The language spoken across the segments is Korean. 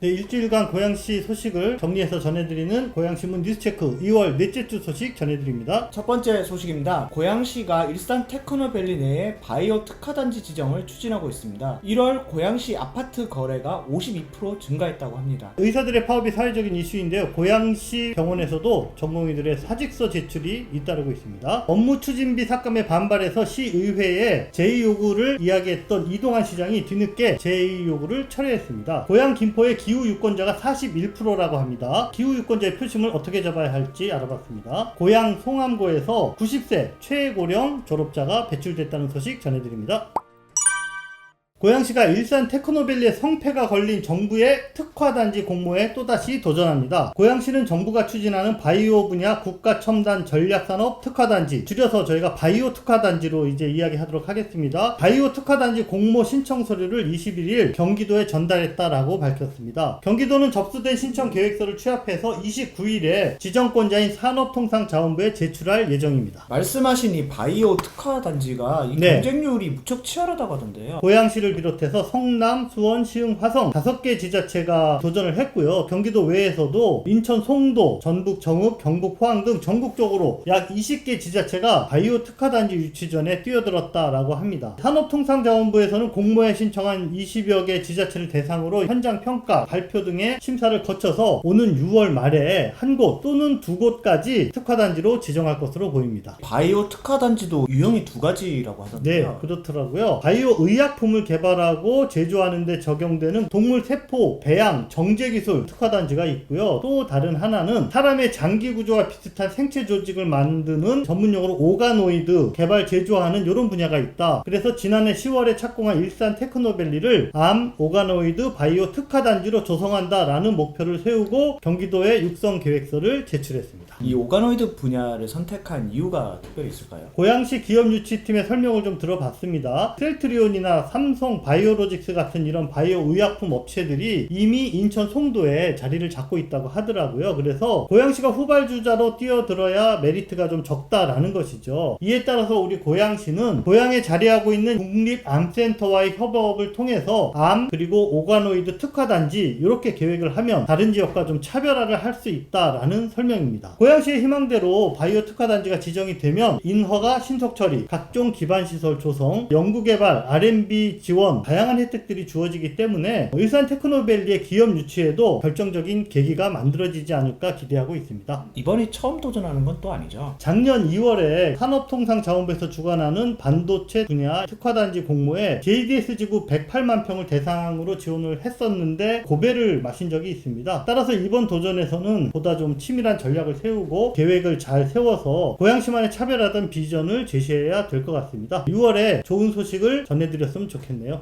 네, 일주일간 고양시 소식을 정리해서 전해드리는 고양신문 뉴스체크 2월 넷째 주 소식 전해드립니다. 첫 번째 소식입니다. 고양시가 일산 테크노밸리 내에 바이오 특화단지 지정을 추진하고 있습니다. 1월 고양시 아파트 거래가 52% 증가했다고 합니다. 의사들의 파업이 사회적인 이슈인데요. 고양시 병원에서도 전공의들의 사직서 제출이 잇따르고 있습니다. 업무 추진비 삭감에 반발해서 시의회에 제의 요구를 이야기했던 이동환 시장이 뒤늦게 제의 요구를 철회했습니다. 고양 김포의 기후 유권자가 41%라고 합니다. 기후 유권자의 표심을 어떻게 잡아야 할지 알아봤습니다. 고양 송암고에서 90세 최고령 졸업자가 배출됐다는 소식 전해드립니다. 고양시가 일산 테크노밸리의 성패가 걸린 정부의 특화단지 공모에 또다시 도전합니다. 고양시는 정부가 추진하는 바이오 분야 국가첨단 전략산업 특화단지, 줄여서 저희가 바이오 특화단지로 이제 이야기하도록 하겠습니다. 바이오 특화단지 공모 신청 서류를 21일 경기도에 전달했다라고 밝혔습니다. 경기도는 접수된 신청 계획서를 취합해서 29일에 지정권자인 산업통상자원부에 제출할 예정입니다. 말씀하신 이 바이오 특화단지가 이 경쟁률이 무척 치열하다고 하던데요. 고양시를 비롯해서 성남, 수원, 시흥, 화성 5개 지자체가 도전을 했고요. 경기도 외에서도 인천, 송도, 전북, 정읍, 경북, 포항 등 전국적으로 약 20개 지자체가 바이오 특화단지 유치전에 뛰어들었다라고 합니다. 산업통상자원부에서는 공모에 신청한 20여 개 지자체를 대상으로 현장 평가, 발표 등의 심사를 거쳐서 오는 6월 말에 한 곳 또는 2곳까지 특화단지로 지정할 것으로 보입니다. 바이오 특화단지도 유형이 2가지라고 하던데요. 네, 그렇더라고요. 바이오 의약품을 개발하고 제조하는 데 적용되는 동물 세포, 배양, 정제 기술 특화단지가 있고요. 또 다른 하나는 사람의 장기 구조와 비슷한 생체 조직을 만드는 전문용어로 오가노이드 개발 제조하는 이런 분야가 있다. 그래서 지난해 10월에 착공한 일산 테크노밸리를 암 오가노이드 바이오 특화단지로 조성한다라는 목표를 세우고 경기도에 육성 계획서를 제출했습니다. 이 오가노이드 분야를 선택한 이유가 특별히 있을까요? 고양시 기업유치팀의 설명을 좀 들어봤습니다. 셀트리온이나 삼성 바이오로직스 같은 이런 바이오 의약품 업체들이 이미 인천 송도에 자리를 잡고 있다고 하더라고요. 그래서 고양시가 후발주자로 뛰어들어야 메리트가 좀 적다라는 것이죠. 이에 따라서 우리 고양시는 고양에 자리하고 있는 국립암센터와의 협업을 통해서 암 그리고 오가노이드 특화단지 이렇게 계획을 하면 다른 지역과 좀 차별화를 할 수 있다라는 설명입니다. 고양시의 희망대로 바이오 특화단지가 지정이 되면 인허가 신속 처리, 각종 기반시설 조성, 연구개발, R&D 지원, 다양한 혜택들이 주어지기 때문에 일산 테크노밸리의 기업 유치에도 결정적인 계기가 만들어지지 않을까 기대하고 있습니다. 이번이 처음 도전하는 건 또 아니죠? 작년 2월에 산업통상자원부에서 주관하는 반도체 분야 특화단지 공모에 JDS 지구 108만 평을 대상으로 지원을 했었는데 고배를 마신 적이 있습니다. 따라서 이번 도전에서는 보다 좀 치밀한 전략을 세우고 계획을 잘 세워서 고양시만의 차별화된 비전을 제시해야 될 것 같습니다. 6월에 좋은 소식을 전해드렸으면 좋겠네요.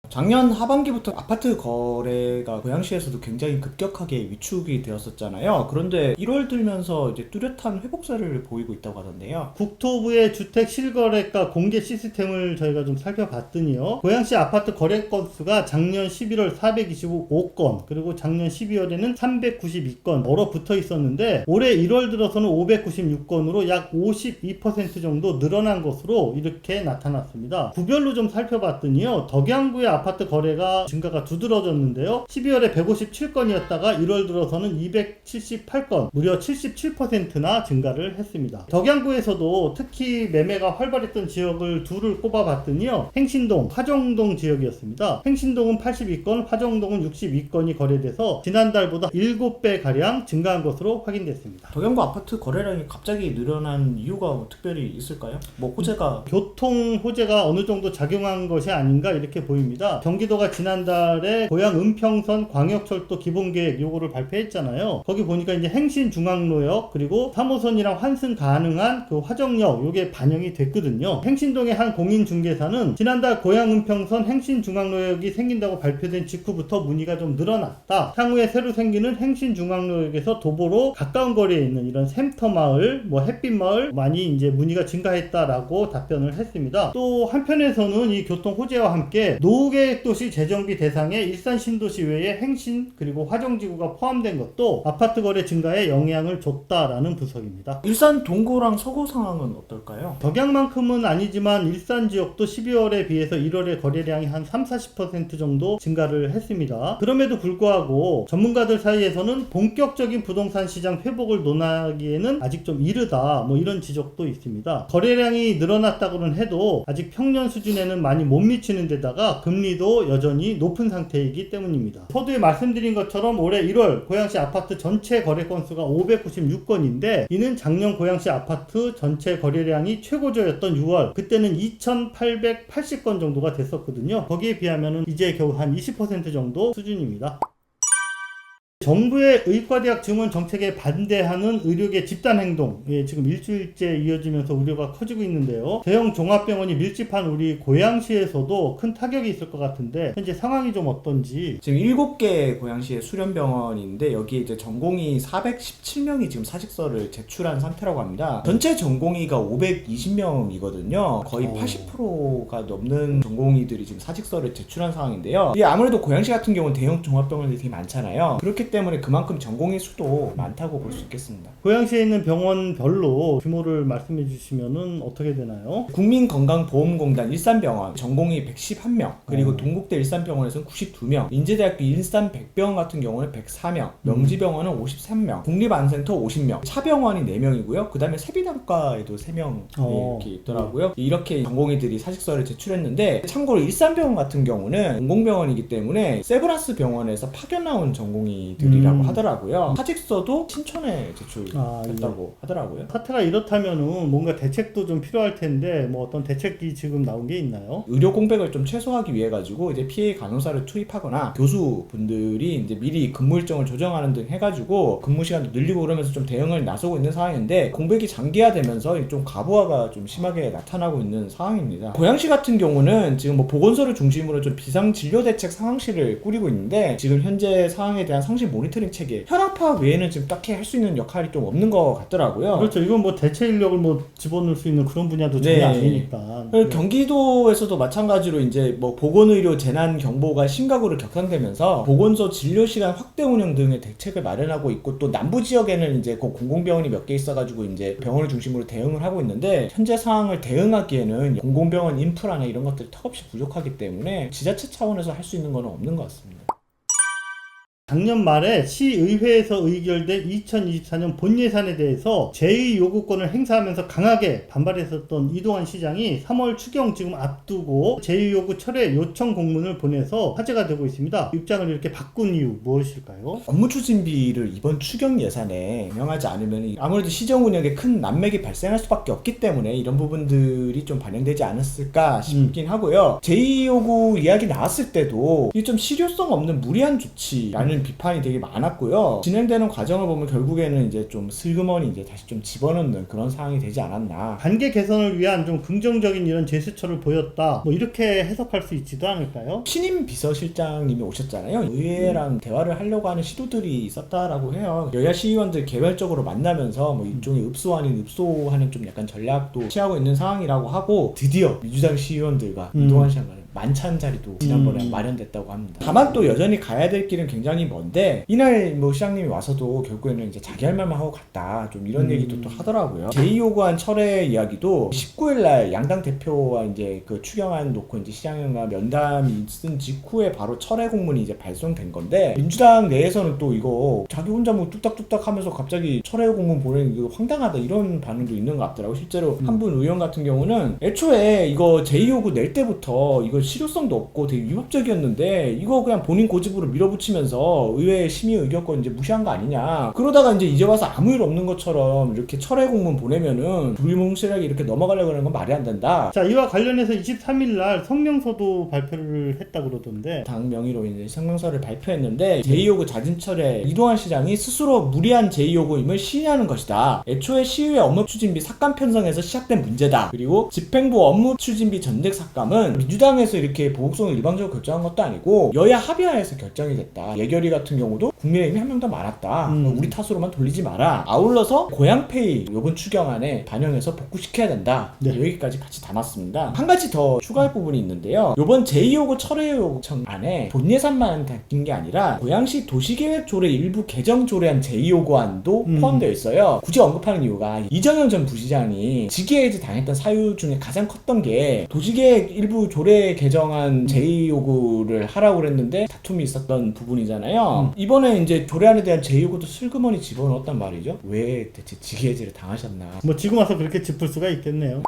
작년 하반기부터 아파트 거래가 고양시에서도 굉장히 급격하게 위축이 되었었잖아요. 그런데 1월 들면서 이제 뚜렷한 회복세를 보이고 있다고 하던데요. 국토부의 주택 실거래가 공개 시스템을 저희가 좀 살펴봤더니요. 고양시 아파트 거래 건수가 작년 11월 425건, 그리고 작년 12월에는 392건 얼어붙어 있었는데 올해 1월 들어서는 596건으로 약 52% 정도 늘어난 것으로 이렇게 나타났습니다. 구별로 좀 살펴봤더니요. 덕양구의 아파트 거래가 증가가 두드러졌는데요. 12월에 157건이었다가 1월 들어서는 278건, 무려 77%나 증가를 했습니다. 덕양구에서도 특히 매매가 활발했던 지역을 둘을 꼽아봤더니요. 행신동, 화정동 지역이었습니다. 행신동은 82건, 화정동은 62건이 거래돼서 지난달보다 7배가량 증가한 것으로 확인됐습니다. 덕양구 아파트 거래량이 갑자기 늘어난 이유가 뭐 특별히 있을까요? 뭐 호재가 교통 호재가 어느 정도 작용한 것이 아닌가 이렇게 보입니다. 경기도가 지난달에 고양 은평선 광역철도 기본계획 요거를 발표했잖아요. 거기 보니까 이제 행신중앙로역 그리고 3호선이랑 환승 가능한 그 화정역 요게 반영이 됐거든요. 행신동의 한 공인중개사는 지난달 고양 은평선 행신중앙로역이 생긴다고 발표된 직후부터 문의가 좀 늘어났다. 향후에 새로 생기는 행신중앙로역에서 도보로 가까운 거리에 있는 이런 샘터마을, 뭐 햇빛마을 많이 이제 문의가 증가했다라고 답변을 했습니다. 또 한편에서는 이 교통 호재와 함께 노후계 상계도시 재정비 대상에 일산 신도시 외에 행신 그리고 화정지구가 포함된 것도 아파트 거래 증가에 영향을 줬다라는 분석입니다. 일산 동구랑 서구 상황은 어떨까요? 덕양만큼은 아니지만 일산 지역도 12월에 비해서 1월에 거래량이 한 30-40% 정도 증가를 했습니다. 그럼에도 불구하고 전문가들 사이에서는 본격적인 부동산 시장 회복을 논하기에는 아직 좀 이르다 뭐 이런 지적도 있습니다. 거래량이 늘어났다고는 해도 아직 평년 수준에는 많이 못 미치는 데다가 금리도 여전히 높은 상태이기 때문입니다. 서두에 말씀드린 것처럼 올해 1월 고양시 아파트 전체 거래 건수가 596건인데 이는 작년 고양시 아파트 전체 거래량이 최고조였던 6월 그때는 2880건 정도가 됐었거든요. 거기에 비하면 이제 겨우 한 20% 정도 수준입니다. 정부의 의과대학 증원 정책에 반대하는 의료계 집단행동 지금 일주일째 이어지면서 우려가 커지고 있는데요. 대형 종합병원이 밀집한 우리 고양시에서도 큰 타격이 있을 것 같은데 현재 상황이 좀 어떤지. 지금 7개 고양시의 수련병원인데 여기에 이제 전공의 417명이 지금 사직서를 제출한 상태라고 합니다. 전체 전공의가 520명이거든요. 거의 80%가 넘는 전공의들이 지금 사직서를 제출한 상황인데요. 이게 아무래도 고양시 같은 경우는 대형 종합병원들이 되게 많잖아요. 그렇기 때문에 그만큼 전공의 수도 많다고 볼 수 있겠습니다. 고양시에 있는 병원별로 규모를 말씀해 주시면은 어떻게 되나요? 국민건강보험공단 일산병원 전공의 111명, 그리고 동국대 일산병원에서는 92명, 인제대학교 일산백병원 같은 경우는 104명, 명지병원은 53명, 국립안센터 50명, 차병원이 4명이고요. 그 다음에 세비단과에도 3명 이렇게 있더라고요. 이렇게 전공의들이 사직서를 제출했는데, 참고로 일산병원 같은 경우는 공공병원이기 때문에 세브란스 병원에서 파견 나온 전공의들이라고 하더라고요. 사직서도 신촌에 제출했다고 하더라고요. 사태가 이렇다면은 뭔가 대책도 좀 필요할 텐데 뭐 어떤 대책이 지금 나온 게 있나요? 의료 공백을 좀 최소화하기 위해 가지고 이제 PA 간호사를 투입하거나 교수분들이 이제 미리 근무 일정을 조정하는 등 해가지고 근무 시간도 늘리고 그러면서 좀 대응을 나서고 있는 상황인데, 공백이 장기화되면서 좀 과부하가 좀 심하게 나타나고 있는 상황입니다. 고양시 같은 경우는 지금 뭐 보건소를 중심으로 좀 비상진료대책 상황실을 꾸리고 있는데, 지금 현재 상황에 대한 상실 모니터링 체계, 현황 파악 외에는 지금 딱히 할 수 있는 역할이 좀 없는 것 같더라고요. 그렇죠. 이건 뭐 대체 인력을 뭐 집어넣을 수 있는 그런 분야도 전혀 아니니까. 경기도에서도 마찬가지로 이제 뭐 보건의료 재난 경보가 심각으로 격상되면서 보건소 진료 시간 확대 운영 등의 대책을 마련하고 있고, 또 남부 지역에는 이제 그 공공병원이 몇 개 있어가지고 이제 병원을 중심으로 대응을 하고 있는데, 현재 상황을 대응하기에는 공공병원 인프라나 이런 것들이 턱없이 부족하기 때문에 지자체 차원에서 할 수 있는 건 없는 것 같습니다. 작년 말에 시의회에서 의결된 2024년 본예산에 대해서 제의 요구권을 행사하면서 강하게 반발했었던 이동환 시장이 3월 추경 지금 앞두고 제의 요구 철회 요청 공문을 보내서 화제가 되고 있습니다. 입장을 이렇게 바꾼 이유 무엇일까요? 업무 추진비를 이번 추경 예산에 반영하지 않으면 아무래도 시정 운영에 큰 난맥이 발생할 수밖에 없기 때문에 이런 부분들이 좀 반영되지 않았을까 싶긴 하고요. 제의 요구 이야기 나왔을 때도 이게 좀 실효성 없는 무리한 조치라는 비판이 되게 많았고요. 진행되는 과정을 보면 결국에는 이제 좀 슬그머니 이제 다시 좀 집어넣는 그런 상황이 되지 않았나. 관계 개선을 위한 좀 긍정적인 이런 제스처를 보였다. 뭐 이렇게 해석할 수 있지도 않을까요? 신임 비서실장님이 오셨잖아요. 의회랑 대화를 하려고 하는 시도들이 있었다라고 해요. 여야 시의원들 개별적으로 만나면서 뭐 일종의 읍소 아닌 읍소하는 좀 약간 전략도 취하고 있는 상황이라고 하고, 드디어 민주당 시의원들과 이동환 시장과 만찬 자리도 지난번에 마련됐다고 합니다. 다만 또 여전히 가야 될 길은 굉장히 먼데, 이날 뭐 시장님이 와서도 결국에는 이제 자기 할 말만 하고 갔다, 좀 이런 얘기도 또 하더라고요. 제의 요구한 철회 이야기도 19일날 양당 대표와 이제 그 추경안 놓고 이제 시장과 면담이 있은 직후에 바로 철회 공문이 이제 발송된 건데, 민주당 내에서는 또 이거 자기 혼자 뭐 뚝딱뚝딱 하면서 갑자기 철회 공문 보내는 게 황당하다 이런 반응도 있는 것 같더라고요. 실제로 한 분 의원 같은 경우는 애초에 이거 제의 요구 낼 때부터 이거 실효성도 없고 되게 위법적이었는데 이거 그냥 본인 고집으로 밀어붙이면서 의회 심의 의결권 이제 무시한 거 아니냐, 그러다가 이제 와서 아무 일 없는 것처럼 이렇게 철회 공문 보내면은 불명실하게 이렇게 넘어가려고 하는 건 말이 안 된다. 자, 이와 관련해서 23일날 성명서도 발표를 했다 그러던데, 당 명의로 이제 성명서를 발표했는데, 제의 요구 잦은 철회, 이동환 시장이 스스로 무리한 제의 요구임을 시인하는 것이다. 애초에 시의회 업무 추진비 삭감 편성에서 시작된 문제다. 그리고 집행부 업무 추진비 전액 삭감은 민주당에서 국회에서 이렇게 보국성을 일방적으로 결정한 것도 아니고 여야 합의하에서 결정이 됐다. 예결위 같은 경우도 국민의힘이 한 명 더 많았다. 우리 탓으로만 돌리지 마라. 아울러서 고향페이 요번 추경안에 반영해서 복구시켜야 된다. 네. 여기까지 같이 담았습니다. 한 가지 더 추가할 부분이 있는데요. 요번 제2호구 철회요청안에 본 예산만 담긴 게 아니라 고양시 도시계획 조례 일부 개정 조례안 제2호구안도 포함되어 있어요. 굳이 언급하는 이유가 이정현 전 부시장이 직위해지 당했던 사유 중에 가장 컸던 게 도시계획 일부 조례 개정안 제2호구를 하라고 그랬는데 다툼이 있었던 부분이잖아요. 이번에 이제 조례안에 대한 제2호구도 슬그머니 집어넣었단 말이죠. 왜 대체 직위해지를 당하셨나. 뭐 지금 와서 그렇게 짚을 수가 있겠네요.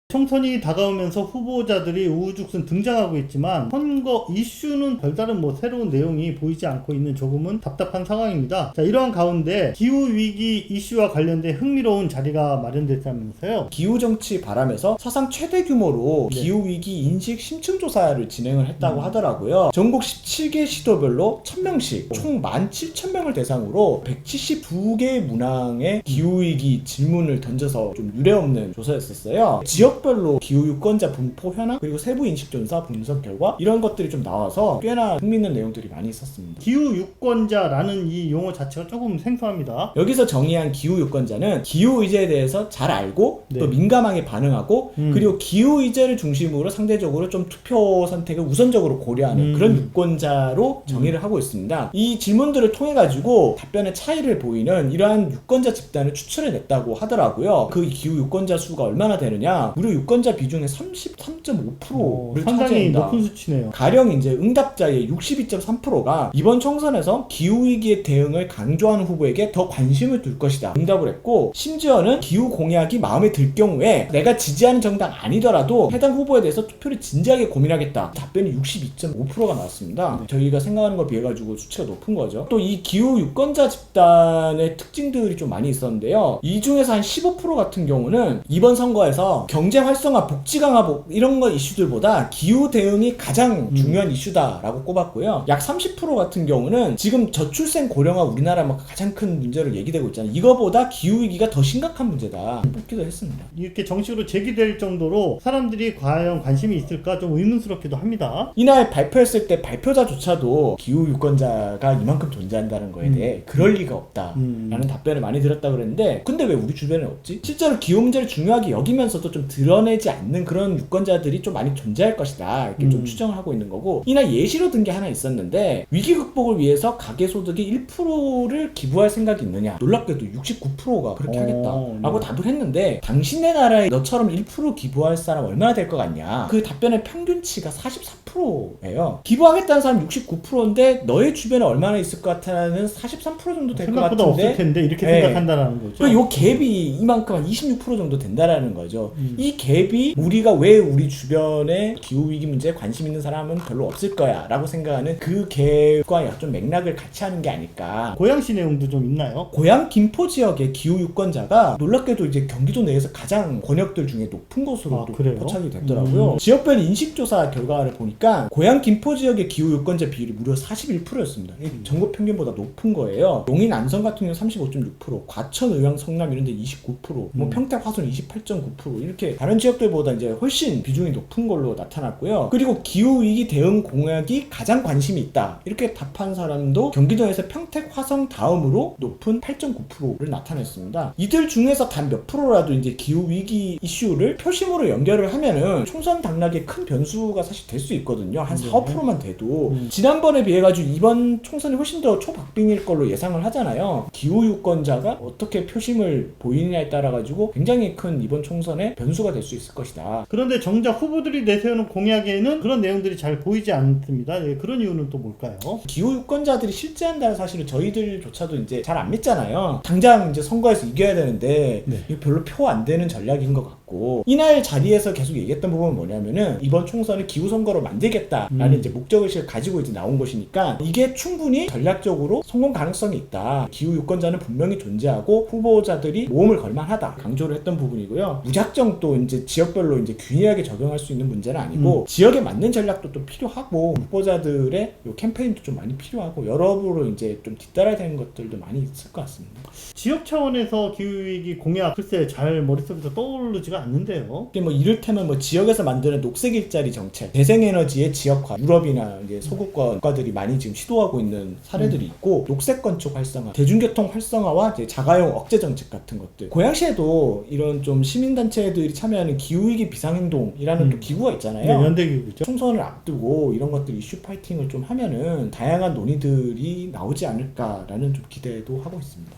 총선이 다가오면서 후보자들이 우후죽순 등장하고 있지만 선거 이슈는 별다른 새로운 내용이 보이지 않고 있는 조금은 답답한 상황입니다. 자, 이러한 가운데 기후위기 이슈와 관련된 흥미로운 자리가 마련됐다면서요. 기후정치 바람에서 사상 최대 규모로 네. 기후위기 인식 심층조사를 진행을 했다고 하더라고요. 전국 17개 시도별로 1000명씩 총 17,000명을 대상으로 172개의 문항의 기후위기 질문을 던져서 좀 유례없는 조사였었어요. 지역별로 기후유권자 분포 현황 그리고 세부 인식조사 분석 결과 이런 것들이 좀 나와서 꽤나 흥미있는 내용들이 많이 있었습니다. 기후유권자라는 이 용어 자체가 조금 생소합니다. 여기서 정의한 기후유권자는 기후의제에 대해서 잘 알고 네. 또 민감하게 반응하고 그리고 기후의제를 중심으로 상대적으로 좀 투표 선택을 우선적으로 고려하는 그런 유권자로 정의를 하고 있습니다. 이 질문들을 통해 가지고 답변의 차이를 보이는 이러한 유권자 집단을 추출해냈다고 하더라고요. 그 기후유권자 수가 얼마나 되느냐, 무려 유권자 비중의 33.5%를 상당히 차지한다. 높은 수치네요. 가령 이제 응답자의 62.3%가 이번 총선에서 기후위기에 대응을 강조하는 후보에게 더 관심을 둘 것이다 응답을 했고, 심지어는 기후 공약이 마음에 들 경우에 내가 지지하는 정당 아니더라도 해당 후보에 대해서 투표를 진지하게 고민하겠다 답변이 62.5%가 나왔습니다. 저희가 생각하는 거에 비해 가지고 수치가 높은 거죠. 또 이 기후 유권자 집단의 특징들이 좀 많이 있었는데요. 이 중에서 한 15% 같은 경우는 이번 선거에서 경제 활성화, 복지 강화 이런 거 이슈들보다 기후 대응이 가장 중요한 이슈다라고 꼽았고요. 약 30% 같은 경우는 지금 저출생 고령화 우리나라 가장 큰 문제로 얘기되고 있잖아요. 이거보다 기후 위기가 더 심각한 문제다 뽑기도 했습니다. 이렇게 정식으로 제기될 정도로 사람들이 과연 관심이 있을까 좀 의문스럽기도 합니다. 이날 발표했을 때 발표자조차도 기후 유권자가 이만큼 존재한다는 거에 대해 그럴 리가 없다라는 답변을 많이 들었다고 그랬는데, 근데 왜 우리 주변에 없지? 실제로 기후 문제를 중요하게 여기면서도 좀 드러내지 않는 그런 유권자들이 좀 많이 존재할 것이다 이렇게 좀 추정을 하고 있는 거고, 이날 예시로 든 게 하나 있었는데 위기 극복을 위해서 가계소득의 1%를 기부할 생각이 있느냐, 놀랍게도 69%가 그렇게 하겠다라고 답을 했는데, 당신네 나라에 너처럼 1% 기부할 사람 얼마나 될 것 같냐, 그 답변의 평균치가 44%예요. 기부하겠다는 사람 69%인데 너의 주변에 얼마나 있을 것 같다는 43% 정도 될 것 같은데 생각보다 없을 텐데 이렇게 생각한다는 거죠. 그리고 요 갭이 이만큼 한 26% 정도 된다라는 거죠. 이 갭이 우리가 왜 우리 주변에 기후위기 문제에 관심 있는 사람은 별로 없을 거야 라고 생각하는 그 갭과 좀 맥락을 같이 하는 게 아닐까. 고양시 내용도 좀 있나요? 고양 김포 지역의 기후 유권자가 놀랍게도 이제 경기도 내에서 가장 권역들 중에 높은 곳으로 포착이 됐더라고요. 지역별 인식조사 결과를 보니까 고양 김포 지역의 기후 유권자 비율이 무려 41%였습니다. 전국 평균보다 높은 거예요. 용인 안성 같은 경우 35.6%, 과천 의왕 성남 이런 데 29%, 뭐 평택 화순 28.9% 이렇게 다른 지역들보다 이제 훨씬 비중이 높은 걸로 나타났고요. 그리고 기후 위기 대응 공약이 가장 관심이 있다 이렇게 답한 사람도 경기도에서 평택 화성 다음으로 높은 8.9%를 나타냈습니다. 이들 중에서 단 몇 프로라도 이제 기후 위기 이슈를 표심으로 연결을 하면은 총선 당락에 큰 변수가 사실 될 수 있거든요. 한 4, 5%만 돼도 지난번에 비해 가지고 이번 총선이 훨씬 더 초박빙일 걸로 예상을 하잖아요. 기후 유권자가 어떻게 표심을 보이느냐에 따라 가지고 굉장히 큰 이번 총선의 변수가 될 수 있을 것이다. 그런데 정작 후보들이 내세우는 공약에는 그런 내용들이 잘 보이지 않습니다. 그런 이유는 또 뭘까요? 기후 유권자들이 실제한다는 사실을 저희들조차도 이제 잘 안 믿잖아요. 당장 이제 선거에서 이겨야 되는데 이거 별로 표 안 되는 전략인 것 같고, 이날 자리에서 계속 얘기했던 부분은 뭐냐면은 이번 총선을 기후 선거로 만들겠다라는 이제 목적의식을 가지고 이제 나온 것이니까 이게 충분히 전략적으로 성공 가능성이 있다. 기후 유권자는 분명히 존재하고 후보자들이 모험을 걸만하다 강조를 했던 부분이고요. 무작정 또 이제 지역별로 이제 균일하게 적용할 수 있는 문제는 아니고 지역에 맞는 전략도 또 필요하고 후보자들의 요 캠페인도 좀 많이 필요하고 여러모로 이제 좀 뒤따라야 되는 것들도 많이 있을 것 같습니다. 지역 차원에서 기후위기 공약 글쎄 잘 머릿속에서 떠오르지가 않는데요. 이게 뭐 이를테면 뭐 지역에서 만드는 녹색 일자리 정책, 재생에너지의 지역화, 유럽이나 이제 소국가 국가들이 많이 지금 시도하고 있는 사례들이 있고, 녹색 건축 활성화, 대중교통 활성화와 이제 자가용 억제 정책 같은 것들. 고양시에도 이런 좀 시민단체들이 참여하는 기후위기 비상행동이라는 또 기구가 있잖아요. 네, 연대기구죠. 총선을 앞두고 이런 것들 이슈 파이팅을 좀 하면은 다양한 논의들이 나오지 않을까라는 좀 기대도 하고 있습니다.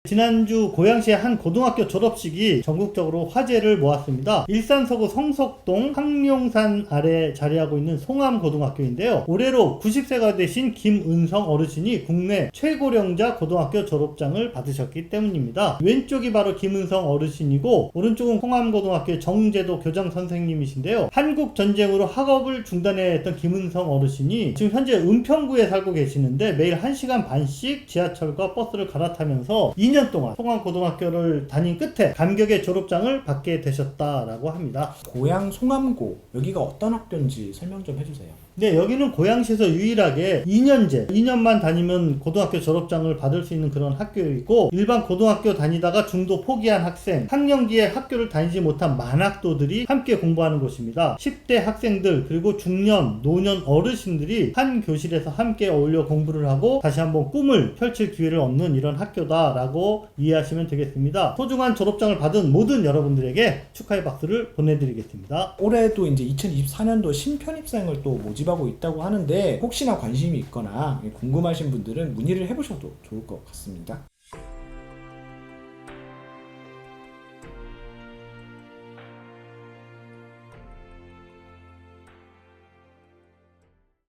지난주 고양시의 한 고등학교 졸업식이 전국적으로 화제를 모았습니다. 일산 서구 성석동 항룡산 아래 자리하고 있는 송암고등학교인데요. 올해로 90세가 되신 김은성 어르신이 국내 최고령자 고등학교 졸업장을 받으셨기 때문입니다. 왼쪽이 바로 김은성 어르신이고 오른쪽은 송암고등학교의 정재도 교장 선생님이신데요. 한국전쟁으로 학업을 중단했던 김은성 어르신이 지금 현재 은평구에 살고 계시는데 매일 1시간 반씩 지하철과 버스를 갈아타면서 2년 동안 송암고등학교를 다닌 끝에 감격의 졸업장을 받게 되셨다라고 합니다. 고양 송암고, 여기가 어떤 학교인지 설명 좀 해주세요. 네, 여기는 고양시에서 유일하게 2년제, 2년만 다니면 고등학교 졸업장을 받을 수 있는 그런 학교이고, 일반 고등학교 다니다가 중도 포기한 학생, 학령기에 학교를 다니지 못한 만학도들이 함께 공부하는 곳입니다. 10대 학생들, 그리고 중년, 노년 어르신들이 한 교실에서 함께 어울려 공부를 하고 다시 한번 꿈을 펼칠 기회를 얻는 이런 학교다라고 이해하시면 되겠습니다. 소중한 졸업장을 받은 모든 여러분들에게 축하의 박수를 보내드리겠습니다. 올해도 이제 2024년도 신편입생을 또 모집하고 있다고 하는데, 혹시나 관심이 있거나 궁금하신 분들은 문의를 해보셔도 좋을 것 같습니다.